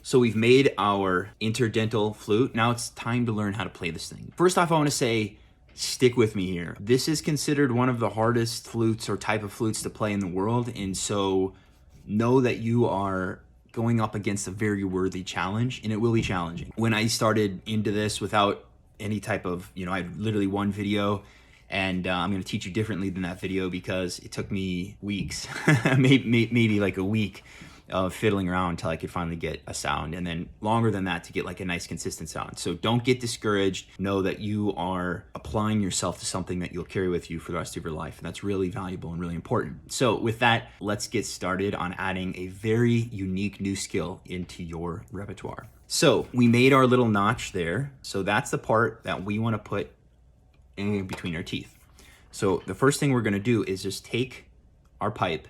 So we've made our interdental flute. Now it's time to learn how to play this thing. First off, I want to say, stick with me here. This is considered one of the hardest flutes or type of flutes to play in the world. And so know that you are going up against a very worthy challenge, and it will be challenging. When I started into this without any type of, I had literally one video, and I'm going to teach you differently than that video because it took me weeks, maybe like a week of fiddling around until I could finally get a sound, and then longer than that to get like a nice consistent sound. So don't get discouraged. Know that you are applying yourself to something that you'll carry with you for the rest of your life, and that's really valuable and really important. So with that, let's get started on adding a very unique new skill into your repertoire. So we made our little notch there. So that's the part that we want to put in between our teeth. So the first thing we're going to do is just take our pipe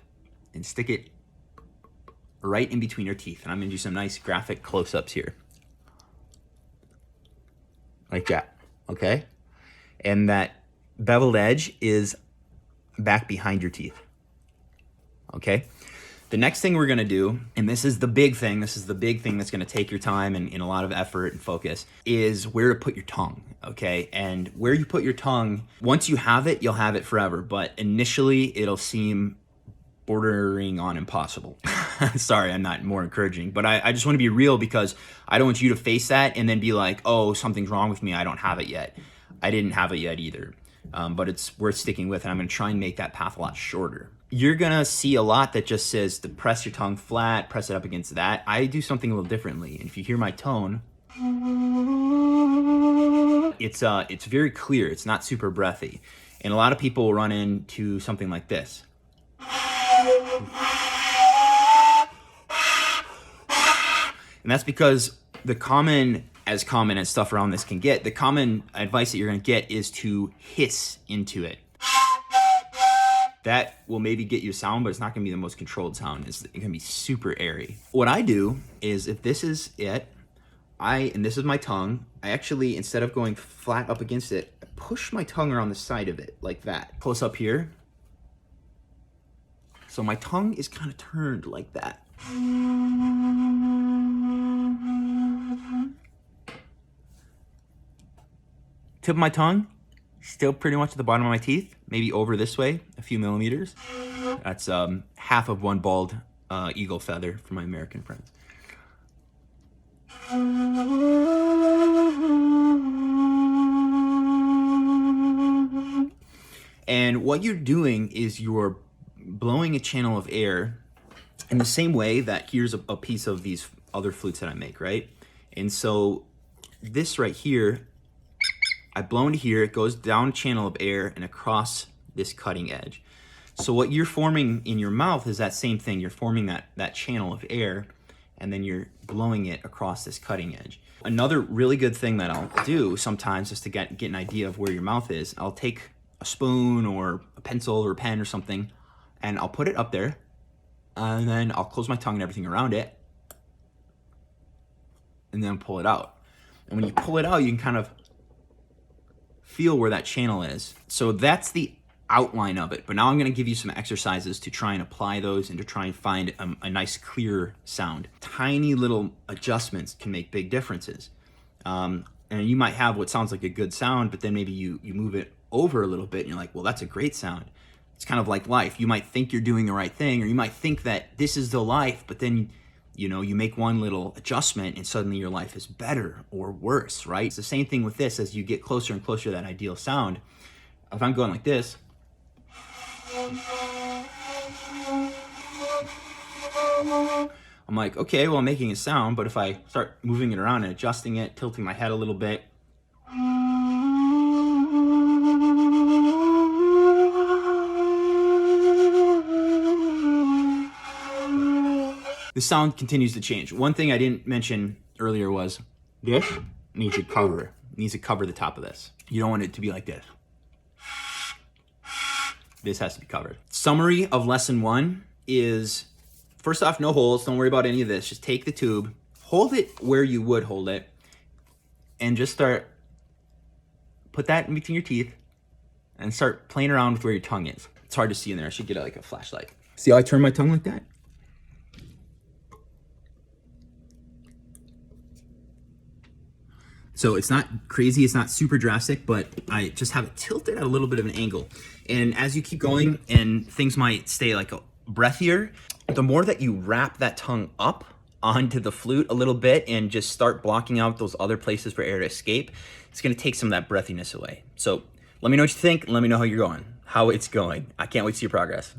and stick it right in between your teeth. And I'm gonna do some nice graphic close-ups here. Like that, okay? And that beveled edge is back behind your teeth, okay? The next thing we're gonna do, and this is the big thing that's gonna take your time and a lot of effort and focus, is where to put your tongue, okay? And where you put your tongue, once you have it, you'll have it forever, but initially it'll seem bordering on impossible. Sorry, I'm not more encouraging, but I just want to be real because I don't want you to face that and then be like, oh, something's wrong with me, I don't have it yet. I didn't have it yet either, but it's worth sticking with, and I'm going to try and make that path a lot shorter. You're going to see a lot that just says to press your tongue flat, press it up against that. I do something a little differently, and if you hear my tone, it's very clear, it's not super breathy, and a lot of people will run into something like this. And that's because the common as stuff around this can get, the common advice that you're gonna get is to hiss into it. That will maybe get you a sound, but it's not gonna be the most controlled sound. It's gonna be super airy. What I do is, if this is it, and this is my tongue, I actually, instead of going flat up against it, I push my tongue around the side of it, like that. Close up here. So my tongue is kind of turned like that. Tip of my tongue, still pretty much at the bottom of my teeth, maybe over this way, a few millimeters. That's half of one bald eagle feather for my American friends. And what you're doing is you're blowing a channel of air in the same way that here's a piece of these other flutes that I make, right? And so this right here, I blow into here, it goes down a channel of air and across this cutting edge. So what you're forming in your mouth is that same thing. You're forming that channel of air, and then you're blowing it across this cutting edge. Another really good thing that I'll do sometimes, just to get an idea of where your mouth is, I'll take a spoon or a pencil or a pen or something, and I'll put it up there, and then I'll close my tongue and everything around it, and then pull it out. And when you pull it out, you can kind of feel where that channel is. So that's the outline of it. But now I'm going to give you some exercises to try and apply those and to try and find a nice clear sound. Tiny little adjustments can make big differences. And you might have what sounds like a good sound, but then maybe you move it over a little bit and you're like, well, that's a great sound. It's kind of like life. You might think you're doing the right thing, or you might think that this is the life, but then you make one little adjustment and suddenly your life is better or worse, right? It's the same thing with this. As you get closer and closer to that ideal sound, if I'm going like this, I'm like, okay, well, I'm making a sound, but if I start moving it around and adjusting it, tilting my head a little bit, the sound continues to change. One thing I didn't mention earlier was this needs to cover the top of this. You don't want it to be like this. This has to be covered. Summary of lesson 1 is, first off, no holes. Don't worry about any of this. Just take the tube, hold it where you would hold it, and just put that in between your teeth and start playing around with where your tongue is. It's hard to see in there. I should get like a flashlight. See how I turn my tongue like that? So it's not crazy, it's not super drastic, but I just have it tilted at a little bit of an angle. And as you keep going and things might stay like breathier, the more that you wrap that tongue up onto the flute a little bit and just start blocking out those other places for air to escape, it's gonna take some of that breathiness away. So let me know what you think, let me know how it's going. I can't wait to see your progress.